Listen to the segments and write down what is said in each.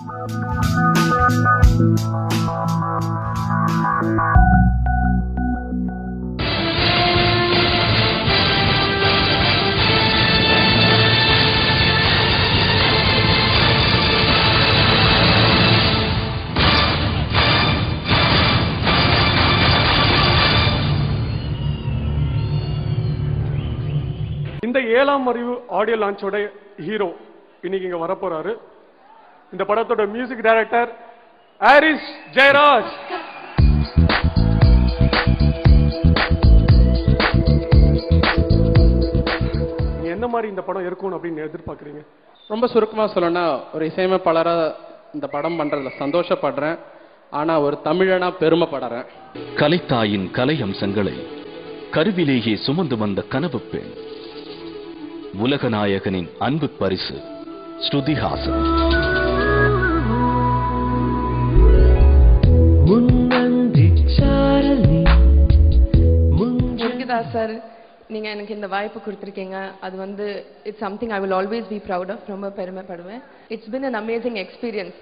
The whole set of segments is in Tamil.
இந்த 7ஆம் அறிவு ஆடியோ லான்ச்சோட ஹீரோ இன்னைக்கு இங்க வரப்போறாரு. இந்த படத்தோட மியூசிக் டைரக்டர் ஹாரிஸ் ஜெயராஜ். நீங்க என்ன மாதிரி இந்த படம் இருக்கும் அப்படின்னு எதிர்பார்க்கறீங்க? ரொம்ப சுருக்கமா சொல்லணும்னா, ஒரு இசையமைப்பாளரா இந்த படம் பண்றதுல சந்தோஷப்படுறேன். ஆனா ஒரு தமிழனா பெருமைப்படுறேன். கலைத்தாயின் கலை அம்சங்களை கருவிலேயே சுமந்து வந்த கனவு பெண், உலகநாயகனின் அன்பு பரிசு ஸ்ருதிஹாசன். முருகதாஸ் சார், நீங்க எனக்கு இந்த வாய்ப்பு கொடுத்திருக்கீங்க. அது வந்து it's something I will always be proud of. ரொம்ப பெருமைப்படுவேன். It's been an amazing experience.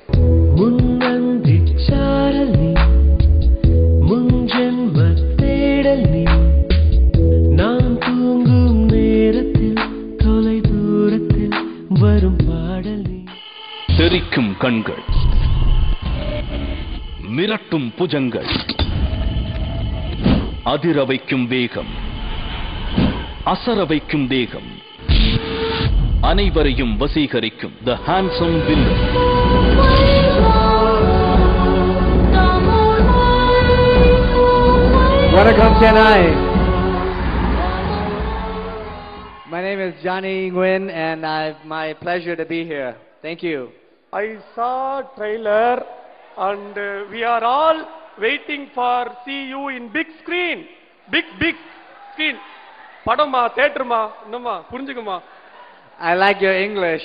தெரிக்கும் கண்கள், மிரட்டும் புஜங்கள், அதிர வைக்கும் வேகம், அசர வைக்கும் தேகம், அனைவரையும் வசீகரிக்கும் தி ஹேண்ட்சம் வில்லன். வணக்கம் Chennai. My name is Johnny Nguyen and it's my pleasure to be here. Thank you. I saw trailer and we are all waiting for see you in big screen. Big screen. படமா தியேட்டர்மா என்னமா புரிஞ்சுக்குமா? I like your English.